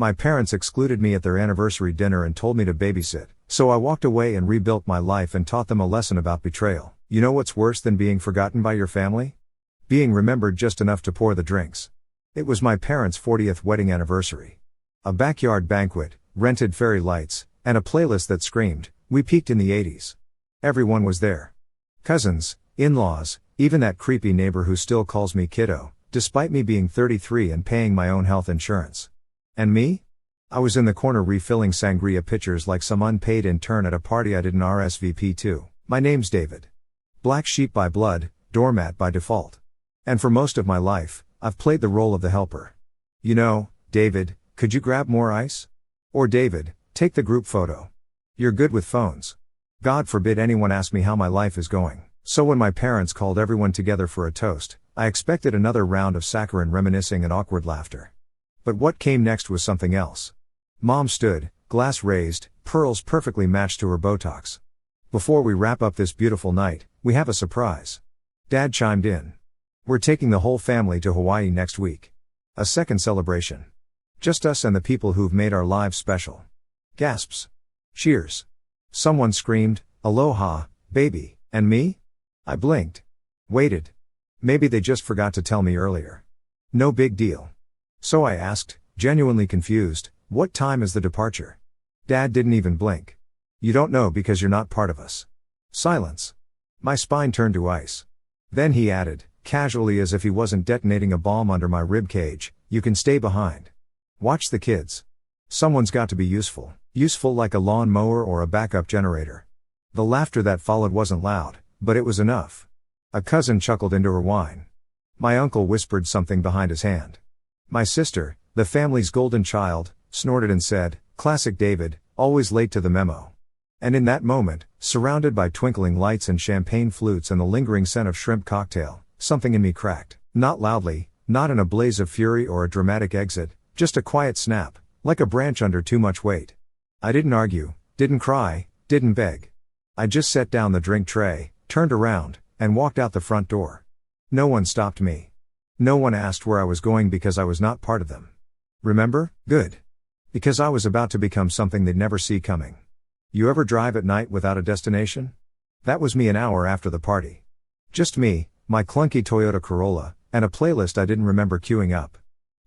My parents excluded me at their anniversary dinner and told me to babysit, so I walked away and rebuilt my life and taught them a lesson about betrayal. You know what's worse than being forgotten by your family? Being remembered just enough to pour the drinks. It was my parents' 40th wedding anniversary. A backyard banquet, rented fairy lights, and a playlist that screamed, "We peaked in the 80s." Everyone was there. Cousins, in-laws, even that creepy neighbor who still calls me kiddo, despite me being 33 and paying my own health insurance. And me? I was in the corner refilling sangria pitchers like some unpaid intern at a party I didn't RSVP to. My name's David. Black sheep by blood, doormat by default. And for most of my life, I've played the role of the helper. You know, David, could you grab more ice? Or David, take the group photo. You're good with phones. God forbid anyone ask me how my life is going. So when my parents called everyone together for a toast, I expected another round of saccharine reminiscing and awkward laughter. But what came next was something else. Mom stood, glass raised, pearls perfectly matched to her Botox. Before we wrap up this beautiful night, we have a surprise. Dad chimed in. We're taking the whole family to Hawaii next week. A second celebration. Just us and the people who've made our lives special. Gasps. Cheers. Someone screamed, "Aloha, baby," and me? I blinked. Waited. Maybe they just forgot to tell me earlier. No big deal. So I asked, genuinely confused, what time is the departure? Dad didn't even blink. You don't know because you're not part of us. Silence. My spine turned to ice. Then he added, casually as if he wasn't detonating a bomb under my rib cage, you can stay behind. Watch the kids. Someone's got to be useful. Useful like a lawn mower or a backup generator. The laughter that followed wasn't loud, but it was enough. A cousin chuckled into her wine. My uncle whispered something behind his hand. My sister, the family's golden child, snorted and said, "Classic David, always late to the memo." And in that moment, surrounded by twinkling lights and champagne flutes and the lingering scent of shrimp cocktail, something in me cracked. Not loudly, not in a blaze of fury or a dramatic exit, just a quiet snap, like a branch under too much weight. I didn't argue, didn't cry, didn't beg. I just set down the drink tray, turned around, and walked out the front door. No one stopped me. No one asked where I was going because I was not part of them. Remember? Good. Because I was about to become something they'd never see coming. You ever drive at night without a destination? That was me an hour after the party. Just me, my clunky Toyota Corolla, and a playlist I didn't remember queuing up.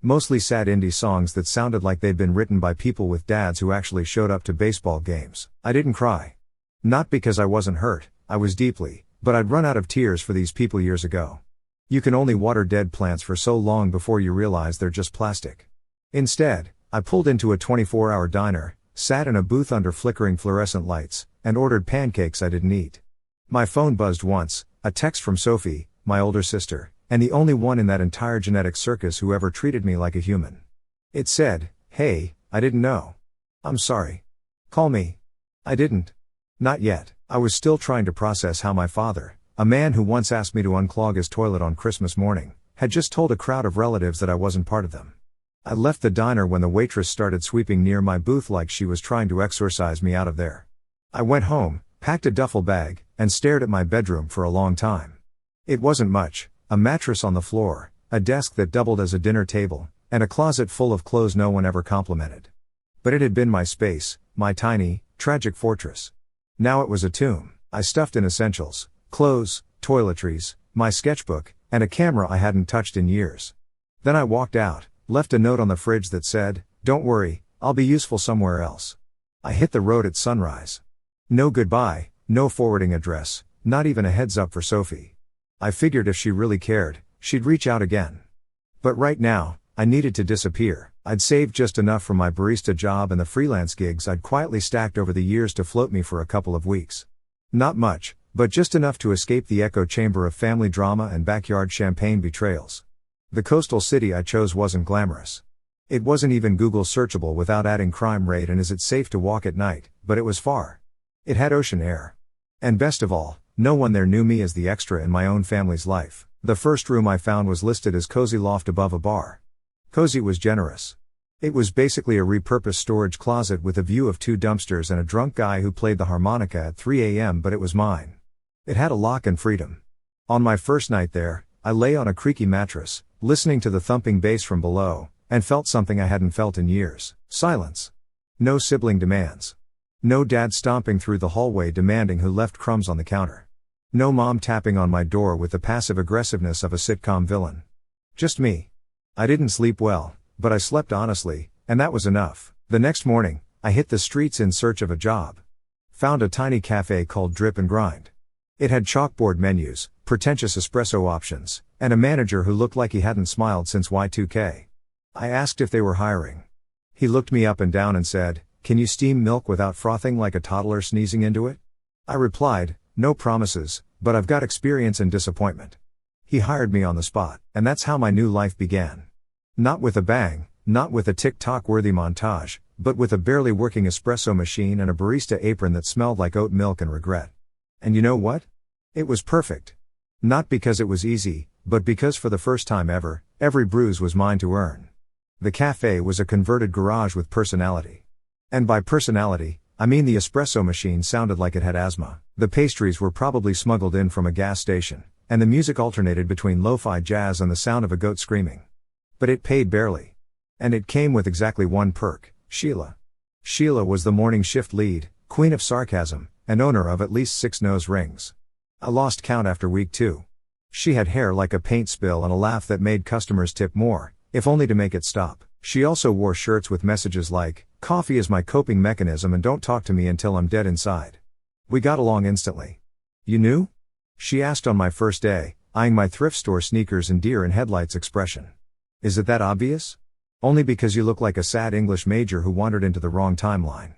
Mostly sad indie songs that sounded like they'd been written by people with dads who actually showed up to baseball games. I didn't cry. Not because I wasn't hurt, I was deeply, but I'd run out of tears for these people years ago. You can only water dead plants for so long before you realize they're just plastic. Instead, I pulled into a 24-hour diner, sat in a booth under flickering fluorescent lights, and ordered pancakes I didn't eat. My phone buzzed once, a text from Sophie, my older sister, and the only one in that entire genetic circus who ever treated me like a human. It said, "Hey, I didn't know. I'm sorry. Call me." I didn't. Not yet. I was still trying to process how my father, a man who once asked me to unclog his toilet on Christmas morning, had just told a crowd of relatives that I wasn't part of them. I left the diner when the waitress started sweeping near my booth like she was trying to exorcise me out of there. I went home, packed a duffel bag, and stared at my bedroom for a long time. It wasn't much, a mattress on the floor, a desk that doubled as a dinner table, and a closet full of clothes no one ever complimented. But it had been my space, my tiny, tragic fortress. Now it was a tomb. I stuffed in essentials, clothes, toiletries, my sketchbook, and a camera I hadn't touched in years. Then I walked out, left a note on the fridge that said, "Don't worry, I'll be useful somewhere else." I hit the road at sunrise. No goodbye, no forwarding address, not even a heads up for Sophie. I figured if she really cared, she'd reach out again. But right now, I needed to disappear. I'd saved just enough from my barista job and the freelance gigs I'd quietly stacked over the years to float me for a couple of weeks. Not much, but just enough to escape the echo chamber of family drama and backyard champagne betrayals. The coastal city I chose wasn't glamorous. It wasn't even Google searchable without adding crime rate and is it safe to walk at night, but it was far. It had ocean air. And best of all, no one there knew me as the extra in my own family's life. The first room I found was listed as cozy loft above a bar. Cozy was generous. It was basically a repurposed storage closet with a view of two dumpsters and a drunk guy who played the harmonica at 3 a.m. but it was mine. It had a lock and freedom. On my first night there, I lay on a creaky mattress, listening to the thumping bass from below, and felt something I hadn't felt in years. Silence. No sibling demands. No dad stomping through the hallway demanding who left crumbs on the counter. No mom tapping on my door with the passive aggressiveness of a sitcom villain. Just me. I didn't sleep well, but I slept honestly, and that was enough. The next morning, I hit the streets in search of a job. Found a tiny cafe called Drip and Grind. It had chalkboard menus, pretentious espresso options, and a manager who looked like he hadn't smiled since Y2K. I asked if they were hiring. He looked me up and down and said, "Can you steam milk without frothing like a toddler sneezing into it?" I replied, "No promises, but I've got experience and disappointment." He hired me on the spot, and that's how my new life began. Not with a bang, not with a TikTok-worthy montage, but with a barely working espresso machine and a barista apron that smelled like oat milk and regret. And you know what? It was perfect. Not because it was easy, but because for the first time ever, every bruise was mine to earn. The cafe was a converted garage with personality. And by personality, I mean the espresso machine sounded like it had asthma, the pastries were probably smuggled in from a gas station, and the music alternated between lo-fi jazz and the sound of a goat screaming. But it paid barely. And it came with exactly one perk, Sheila. Sheila was the morning shift lead, queen of sarcasm, and owner of at least 6 nose rings. I lost count after week 2. She had hair like a paint spill and a laugh that made customers tip more, if only to make it stop. She also wore shirts with messages like, "Coffee is my coping mechanism and don't talk to me until I'm dead inside." We got along instantly. "You knew?" she asked on my first day, eyeing my thrift store sneakers and deer in headlights expression. "Is it that obvious?" "Only because you look like a sad English major who wandered into the wrong timeline."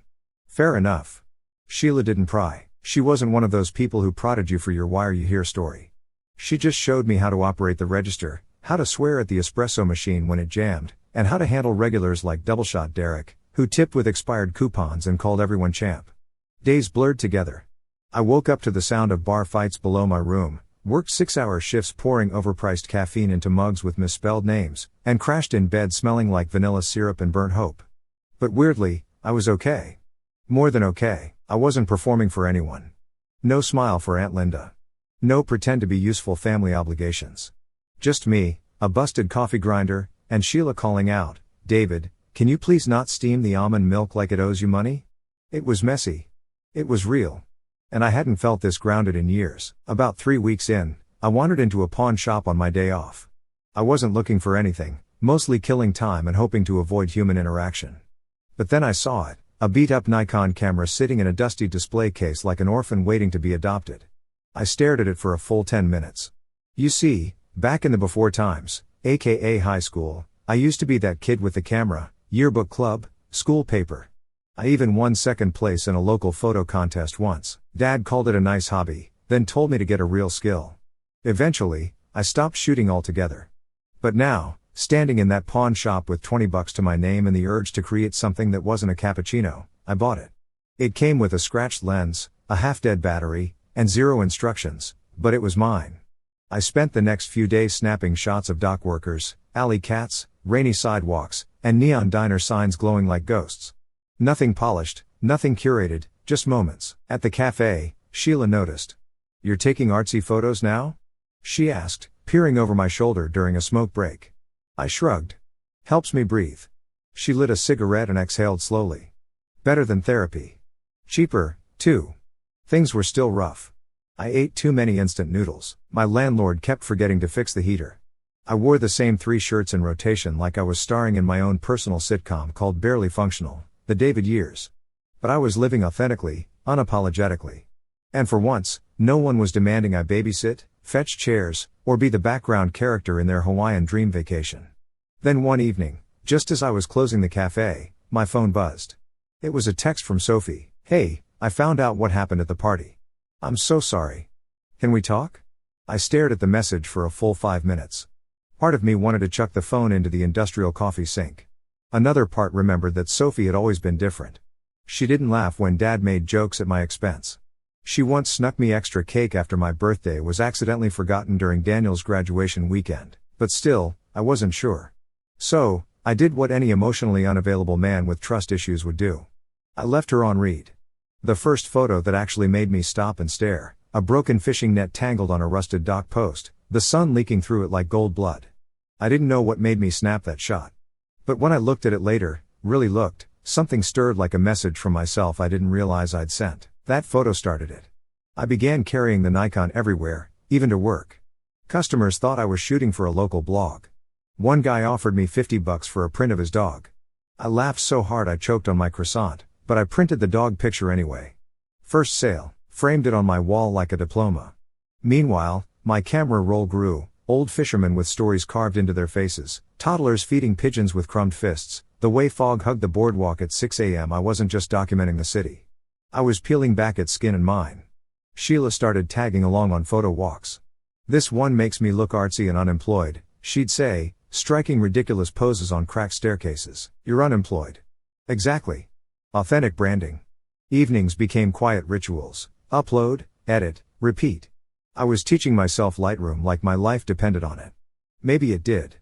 "Fair enough." Sheila didn't pry. She wasn't one of those people who prodded you for your "why are you here" story. She just showed me how to operate the register, how to swear at the espresso machine when it jammed, and how to handle regulars like Doubleshot Derek, who tipped with expired coupons and called everyone champ. Days blurred together. I woke up to the sound of bar fights below my room, worked 6-hour shifts pouring overpriced caffeine into mugs with misspelled names, and crashed in bed smelling like vanilla syrup and burnt hope. But weirdly, I was okay. More than okay, I wasn't performing for anyone. No smile for Aunt Linda. No pretend to be useful family obligations. Just me, a busted coffee grinder, and Sheila calling out, "David, can you please not steam the almond milk like it owes you money?" It was messy. It was real. And I hadn't felt this grounded in years. About 3 weeks in, I wandered into a pawn shop on my day off. I wasn't looking for anything, mostly killing time and hoping to avoid human interaction. But then I saw it, a beat-up Nikon camera sitting in a dusty display case like an orphan waiting to be adopted. I stared at it for a full 10 minutes. You see, back in the before times, aka high school, I used to be that kid with the camera, yearbook club, school paper. I even won second place in a local photo contest once. Dad called it a nice hobby, then told me to get a real skill. Eventually, I stopped shooting altogether. But now, standing in that pawn shop with $20 to my name and the urge to create something that wasn't a cappuccino, I bought it. It came with a scratched lens, a half-dead battery, and 0 instructions, but it was mine. I spent the next few days snapping shots of dock workers, alley cats, rainy sidewalks, and neon diner signs glowing like ghosts. Nothing polished, nothing curated, just moments. At the cafe, Sheila noticed. "You're taking artsy photos now?" she asked, peering over my shoulder during a smoke break. I shrugged. "Helps me breathe." She lit a cigarette and exhaled slowly. "Better than therapy. Cheaper, too." Things were still rough. I ate too many instant noodles. My landlord kept forgetting to fix the heater. I wore the same 3 shirts in rotation like I was starring in my own personal sitcom called Barely Functional, The David Years. But I was living authentically, unapologetically. And for once, no one was demanding I babysit, fetch chairs, or be the background character in their Hawaiian dream vacation. Then one evening, just as I was closing the cafe, my phone buzzed. It was a text from Sophie. "Hey, I found out what happened at the party. I'm so sorry. Can we talk?" I stared at the message for a full 5 minutes. Part of me wanted to chuck the phone into the industrial coffee sink. Another part remembered that Sophie had always been different. She didn't laugh when Dad made jokes at my expense. She once snuck me extra cake after my birthday was accidentally forgotten during Daniel's graduation weekend, but still, I wasn't sure. So, I did what any emotionally unavailable man with trust issues would do. I left her on read. The first photo that actually made me stop and stare, a broken fishing net tangled on a rusted dock post, the sun leaking through it like gold blood. I didn't know what made me snap that shot. But when I looked at it later, really looked, something stirred like a message from myself I didn't realize I'd sent. That photo started it. I began carrying the Nikon everywhere, even to work. Customers thought I was shooting for a local blog. One guy offered me $50 for a print of his dog. I laughed so hard I choked on my croissant, but I printed the dog picture anyway. First sale, framed it on my wall like a diploma. Meanwhile, my camera roll grew, old fishermen with stories carved into their faces, toddlers feeding pigeons with crumbed fists, the way fog hugged the boardwalk at 6 a.m. I wasn't just documenting the city. I was peeling back its skin and mine. Sheila started tagging along on photo walks. This one makes me look artsy and unemployed, she'd say, striking ridiculous poses on cracked staircases. You're unemployed. Exactly. Authentic branding. Evenings became quiet rituals. Upload, edit, repeat. I was teaching myself Lightroom like my life depended on it. Maybe it did.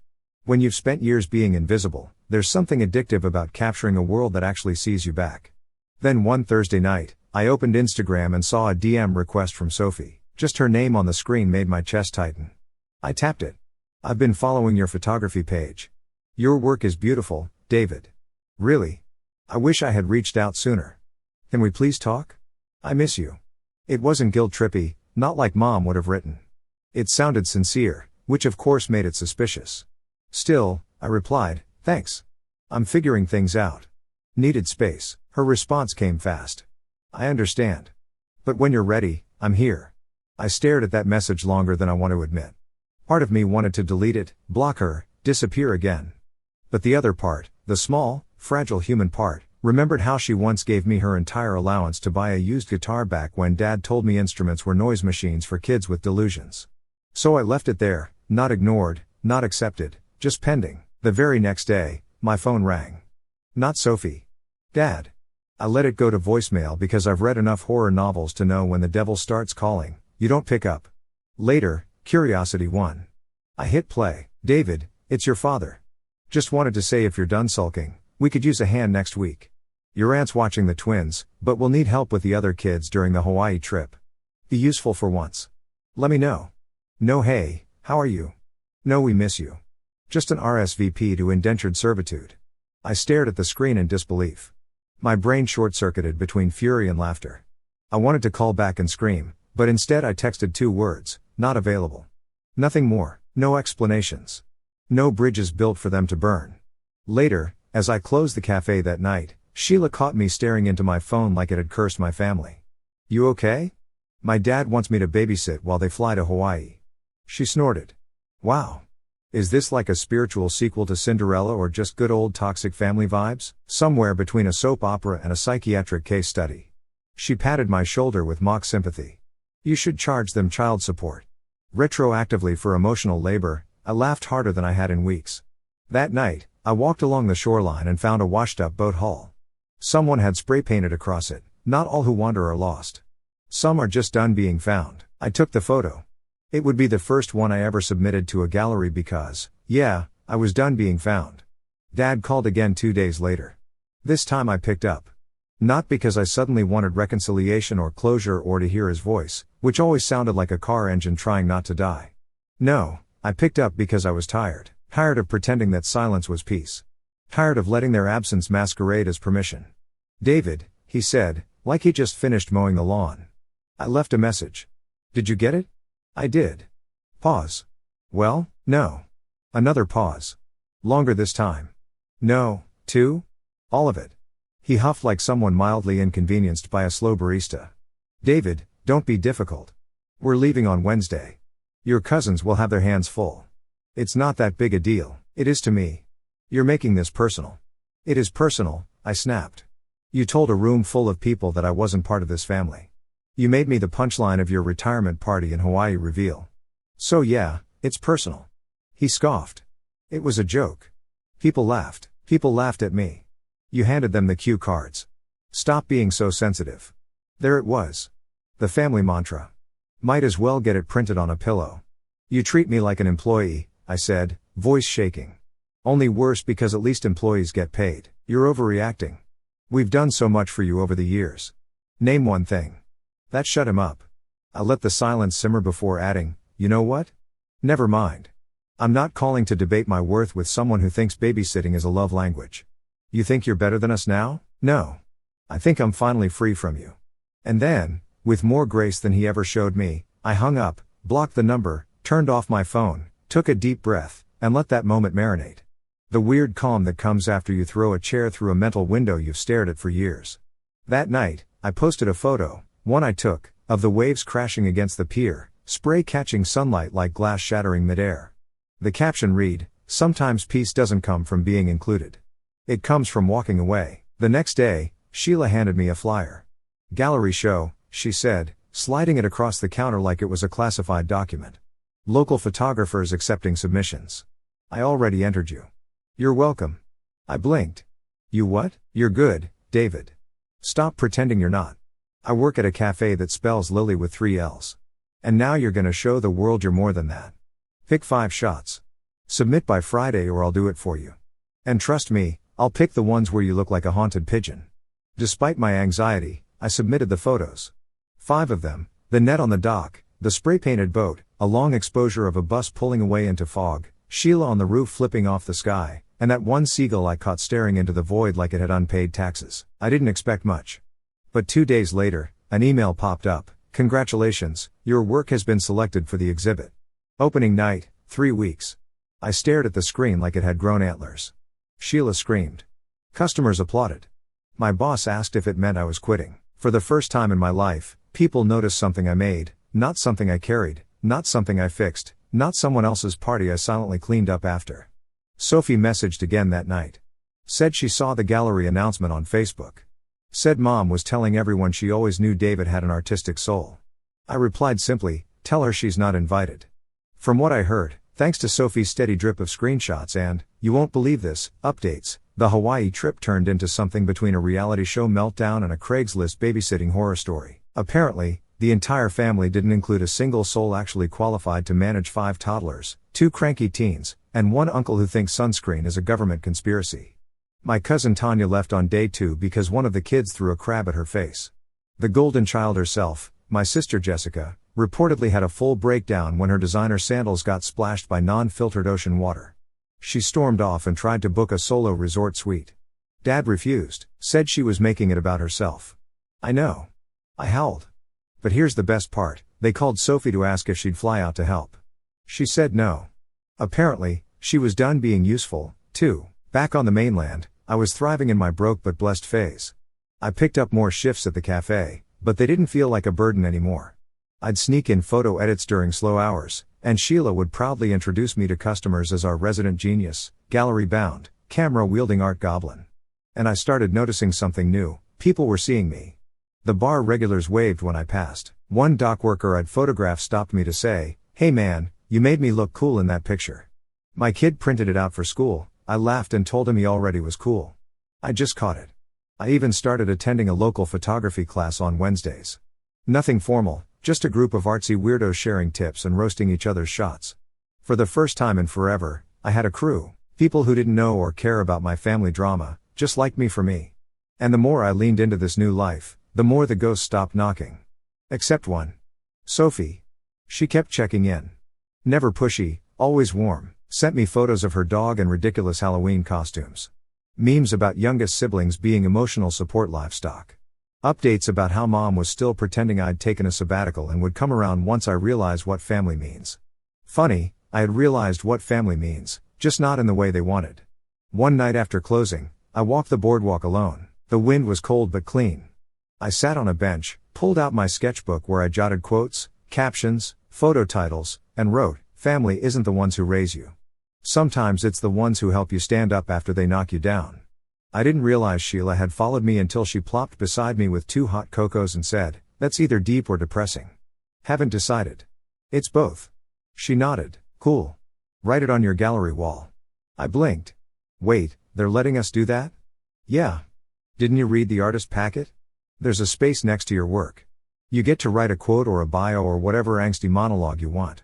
When you've spent years being invisible, there's something addictive about capturing a world that actually sees you back. Then one Thursday night, I opened Instagram and saw a DM request from Sophie. Just her name on the screen made my chest tighten. I tapped it. I've been following your photography page. Your work is beautiful, David. Really? I wish I had reached out sooner. Can we please talk? I miss you. It wasn't guilt-trippy, not like Mom would have written. It sounded sincere, which of course made it suspicious. Still, I replied, thanks. I'm figuring things out. Needed space. Her response came fast. I understand. But when you're ready, I'm here. I stared at that message longer than I want to admit. Part of me wanted to delete it, block her, disappear again. But the other part, the small, fragile human part, remembered how she once gave me her entire allowance to buy a used guitar back when Dad told me instruments were noise machines for kids with delusions. So I left it there, not ignored, not accepted, just pending. The very next day, my phone rang. Not Sophie. Dad. I let it go to voicemail because I've read enough horror novels to know when the devil starts calling, you don't pick up. Later, curiosity won. I hit play. David, it's your father. Just wanted to say if you're done sulking, we could use a hand next week. Your aunt's watching the twins, but we'll need help with the other kids during the Hawaii trip. Be useful for once. Let me know. No, hey, how are you? No, we miss you. Just an RSVP to indentured servitude. I stared at the screen in disbelief. My brain short-circuited between fury and laughter. I wanted to call back and scream, but instead I texted 2 words, not available. Nothing more, no explanations. No bridges built for them to burn. Later, as I closed the cafe that night, Sheila caught me staring into my phone like it had cursed my family. You okay? My dad wants me to babysit while they fly to Hawaii. She snorted. Wow. Is this like a spiritual sequel to Cinderella or just good old toxic family vibes? Somewhere between a soap opera and a psychiatric case study. She patted my shoulder with mock sympathy. You should charge them child support. Retroactively for emotional labor, I laughed harder than I had in weeks. That night, I walked along the shoreline and found a washed-up boat hull. Someone had spray painted across it, not all who wander are lost. Some are just done being found. I took the photo. It would be the first one I ever submitted to a gallery because, yeah, I was done being found. Dad called again 2 days later. This time I picked up. Not because I suddenly wanted reconciliation or closure or to hear his voice, which always sounded like a car engine trying not to die. No, I picked up because I was tired. Tired of pretending that silence was peace. Tired of letting their absence masquerade as permission. David, he said, like he just finished mowing the lawn. I left a message. Did you get it? I did. Pause. Well, no. Another pause. Longer this time. No, 2? All of it. He huffed like someone mildly inconvenienced by a slow barista. David, don't be difficult. We're leaving on Wednesday. Your cousins will have their hands full. It's not that big a deal, it is to me. You're making this personal. It is personal, I snapped. You told a room full of people that I wasn't part of this family. You made me the punchline of your retirement party in Hawaii reveal. So yeah, it's personal. He scoffed. It was a joke. People laughed. People laughed at me. You handed them the cue cards. Stop being so sensitive. There it was. The family mantra. Might as well get it printed on a pillow. You treat me like an employee, I said, voice shaking. Only worse because at least employees get paid. You're overreacting. We've done so much for you over the years. Name one thing. That shut him up. I let the silence simmer before adding, you know what? Never mind. I'm not calling to debate my worth with someone who thinks babysitting is a love language. You think you're better than us now? No. I think I'm finally free from you. And then, with more grace than he ever showed me, I hung up, blocked the number, turned off my phone, took a deep breath, and let that moment marinate. The weird calm that comes after you throw a chair through a mental window you've stared at for years. That night, I posted a photo, one I took, of the waves crashing against the pier, spray catching sunlight like glass shattering midair. The caption read, "Sometimes peace doesn't come from being included. It comes from walking away." The next day, Sheila handed me a flyer. "Gallery show," she said, sliding it across the counter like it was a classified document. "Local photographers accepting submissions. I already entered you. You're welcome." I blinked. "You what?" "You're good, David. Stop pretending you're not. I work at a cafe that spells Lily with 3 L's. And now you're gonna show the world you're more than that. Pick 5 shots. Submit by Friday or I'll do it for you. And trust me, I'll pick the ones where you look like a haunted pigeon." Despite my anxiety, I submitted the photos. 5 of them: the net on the dock, the spray-painted boat, a long exposure of a bus pulling away into fog, Sheila on the roof flipping off the sky, and that one seagull I caught staring into the void like it had unpaid taxes. I didn't expect much. But 2 days later, an email popped up. "Congratulations, your work has been selected for the exhibit. Opening night, 3 weeks." I stared at the screen like it had grown antlers. Sheila screamed. Customers applauded. My boss asked if it meant I was quitting. For the first time in my life, people noticed something I made, not something I carried, not something I fixed, not someone else's party I silently cleaned up after. Sophie messaged again that night. Said she saw the gallery announcement on Facebook. Said Mom was telling everyone she always knew David had an artistic soul. I replied simply, "Tell her she's not invited." From what I heard, thanks to Sophie's steady drip of screenshots and, you won't believe this, updates, the Hawaii trip turned into something between a reality show meltdown and a Craigslist babysitting horror story. Apparently, the entire family didn't include a single soul actually qualified to manage 5 toddlers, 2 cranky teens, and 1 uncle who thinks sunscreen is a government conspiracy. My cousin Tanya left on day 2 because one of the kids threw a crab at her face. The golden child herself, my sister Jessica, reportedly had a full breakdown when her designer sandals got splashed by non-filtered ocean water. She stormed off and tried to book a solo resort suite. Dad refused, said she was making it about herself. I know. I howled. But here's the best part, they called Sophie to ask if she'd fly out to help. She said no. Apparently, she was done being useful, too. Back on the mainland, I was thriving in my broke but blessed phase. I picked up more shifts at the cafe, but they didn't feel like a burden anymore. I'd sneak in photo edits during slow hours, and Sheila would proudly introduce me to customers as our resident genius, gallery-bound, camera-wielding art goblin. And I started noticing something new, people were seeing me. The bar regulars waved when I passed. One dock worker I'd photographed stopped me to say, "Hey man, you made me look cool in that picture." My kid printed it out for school. I laughed and told him he already was cool. I just caught it. I even started attending a local photography class on Wednesdays. Nothing formal, just a group of artsy weirdos sharing tips and roasting each other's shots. For the first time in forever, I had a crew, people who didn't know or care about my family drama, just liked me for me. And the more I leaned into this new life, the more the ghosts stopped knocking. Except one. Sophie. She kept checking in. Never pushy, always warm, sent me photos of her dog and ridiculous Halloween costumes. Memes about youngest siblings being emotional support livestock. Updates about how Mom was still pretending I'd taken a sabbatical and would come around once I realized what family means. Funny, I had realized what family means, just not in the way they wanted. One night after closing, I walked the boardwalk alone. The wind was cold but clean. I sat on a bench, pulled out my sketchbook where I jotted quotes, captions, photo titles, and wrote, "Family isn't the ones who raise you. Sometimes it's the ones who help you stand up after they knock you down." I didn't realize Sheila had followed me until she plopped beside me with 2 hot cocos and said, "That's either deep or depressing." "Haven't decided." "It's both." She nodded. "Cool. Write it on your gallery wall." I blinked. "Wait, they're letting us do that?" "Yeah. Didn't you read the artist packet? There's a space next to your work. You get to write a quote or a bio or whatever angsty monologue you want.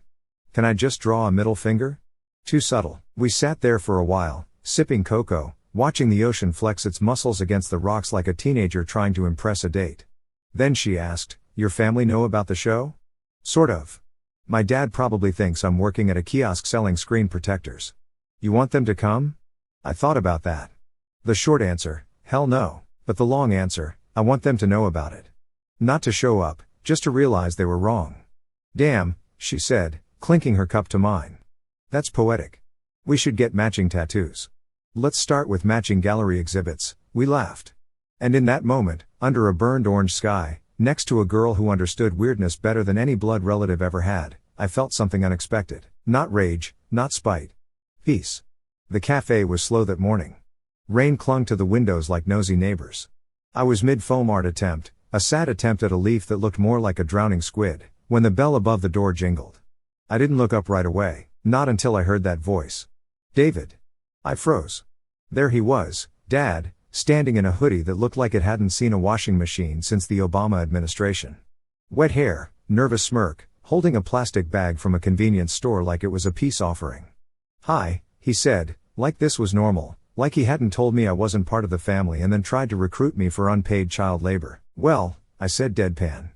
Can I just draw a middle finger?" Too subtle. We sat there for a while, sipping cocoa, watching the ocean flex its muscles against the rocks like a teenager trying to impress a date. Then she asked, "Your family know about the show?" "Sort of. My dad probably thinks I'm working at a kiosk selling screen protectors." "You want them to come?" I thought about that. The short answer, hell no, but the long answer, I want them to know about it. Not to show up, just to realize they were wrong. Damn, she said, clinking her cup to mine. That's poetic. We should get matching tattoos. Let's start with matching gallery exhibits, we laughed. And in that moment, under a burned orange sky, next to a girl who understood weirdness better than any blood relative ever had, I felt something unexpected. Not rage, not spite. Peace. The cafe was slow that morning. Rain clung to the windows like nosy neighbors. I was mid-foam art attempt, a sad attempt at a leaf that looked more like a drowning squid, when the bell above the door jingled. I didn't look up right away, not until I heard that voice. David. I froze. There he was, Dad, standing in a hoodie that looked like it hadn't seen a washing machine since the Obama administration. Wet hair, nervous smirk, holding a plastic bag from a convenience store like it was a peace offering. Hi, he said, like this was normal, like he hadn't told me I wasn't part of the family and then tried to recruit me for unpaid child labor. Well, I said deadpan.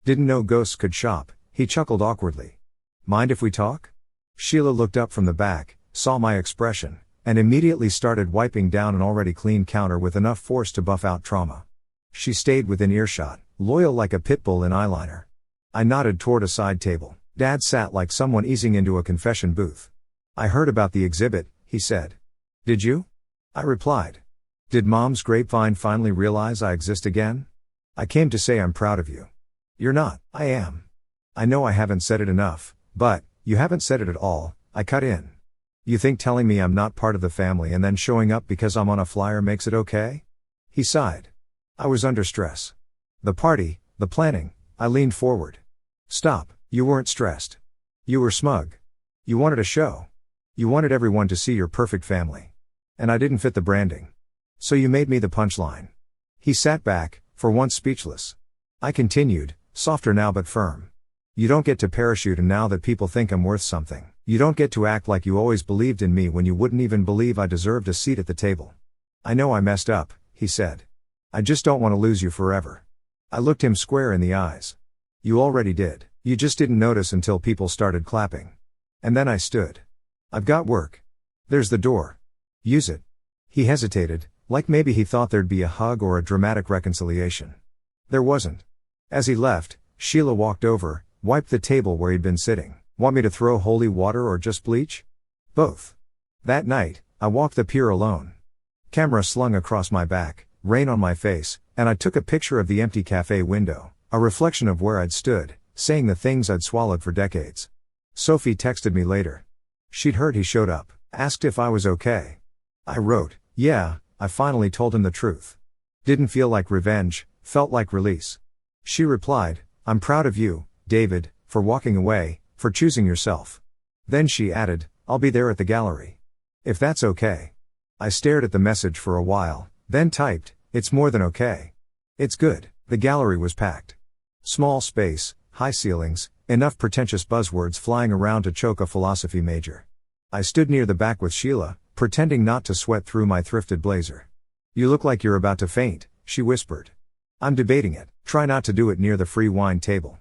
Didn't know ghosts could shop, he chuckled awkwardly. Mind if we talk? Sheila looked up from the back, saw my expression, and immediately started wiping down an already clean counter with enough force to buff out trauma. She stayed within earshot, loyal like a pit bull in eyeliner. I nodded toward a side table. Dad sat like someone easing into a confession booth. I heard about the exhibit, he said. Did you? I replied. Did Mom's grapevine finally realize I exist again? I came to say I'm proud of you. You're not. I am. I know I haven't said it enough, but, you haven't said it at all, I cut in. You think telling me I'm not part of the family and then showing up because I'm on a flyer makes it okay? He sighed. I was under stress. The party, the planning, I leaned forward. Stop, you weren't stressed. You were smug. You wanted a show. You wanted everyone to see your perfect family. And I didn't fit the branding. So you made me the punchline. He sat back, for once speechless. I continued, softer now but firm. You don't get to parachute and now that people think I'm worth something, you don't get to act like you always believed in me when you wouldn't even believe I deserved a seat at the table. I know I messed up, he said. I just don't want to lose you forever. I looked him square in the eyes. You already did, you just didn't notice until people started clapping. And then I stood. I've got work. There's the door. Use it. He hesitated, like maybe he thought there'd be a hug or a dramatic reconciliation. There wasn't. As he left, Sheila walked over, wiped the table where he'd been sitting. Want me to throw holy water or just bleach? Both. That night, I walked the pier alone. Camera slung across my back, rain on my face, and I took a picture of the empty cafe window, a reflection of where I'd stood, saying the things I'd swallowed for decades. Sophie texted me later. She'd heard he showed up, asked if I was okay. I wrote, yeah, I finally told him the truth. Didn't feel like revenge, felt like release. She replied, I'm proud of you, David, for walking away, for choosing yourself. Then she added, I'll be there at the gallery. If that's okay. I stared at the message for a while, then typed, it's more than okay. It's good. The gallery was packed. Small space, high ceilings, enough pretentious buzzwords flying around to choke a philosophy major. I stood near the back with Sheila, pretending not to sweat through my thrifted blazer. You look like you're about to faint, she whispered. I'm debating it, try not to do it near the free wine table.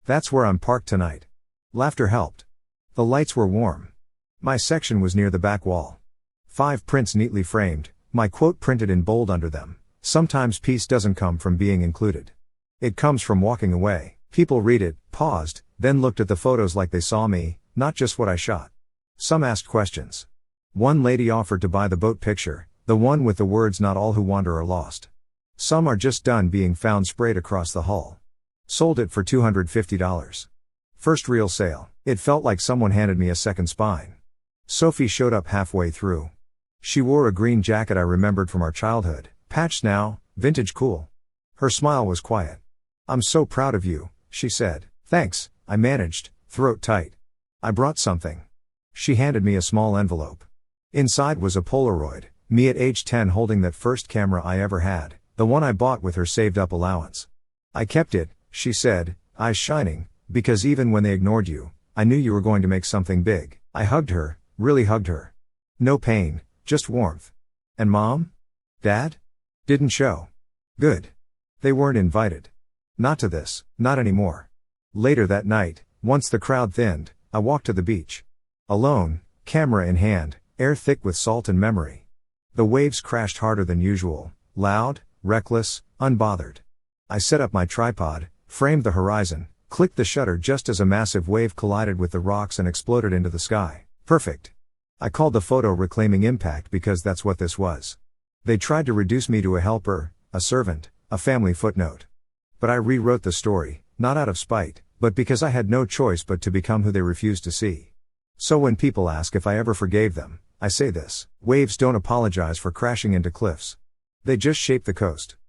That's where I'm parked tonight. Laughter helped. The lights were warm. My section was near the back wall. 5 prints neatly framed, my quote printed in bold under them. Sometimes peace doesn't come from being included. It comes from walking away. People read it, paused, then looked at the photos like they saw me, not just what I shot. Some asked questions. One lady offered to buy the boat picture, the one with the words not all who wander are lost. Some are just done being found sprayed across the hull. Sold it for $250. First real sale. It felt like someone handed me a second spine. Sophie showed up halfway through. She wore a green jacket I remembered from our childhood, patched now, vintage cool. Her smile was quiet. I'm so proud of you, she said. Thanks, I managed, throat tight. I brought something. She handed me a small envelope. Inside was a Polaroid, me at age 10 holding that first camera I ever had, the one I bought with her saved up allowance. I kept it, she said, eyes shining, because even when they ignored you, I knew you were going to make something big. I hugged her, really hugged her. No pain, just warmth. And Mom? Dad? Didn't show. Good. They weren't invited. Not to this, not anymore. Later that night, once the crowd thinned, I walked to the beach. Alone, camera in hand, air thick with salt and memory. The waves crashed harder than usual, loud, reckless, unbothered. I set up my tripod, framed the horizon, clicked the shutter just as a massive wave collided with the rocks and exploded into the sky. Perfect. I called the photo Reclaiming Impact because that's what this was. They tried to reduce me to a helper, a servant, a family footnote. But I rewrote the story, not out of spite, but because I had no choice but to become who they refused to see. So when people ask if I ever forgave them, I say this: waves don't apologize for crashing into cliffs. They just shape the coast.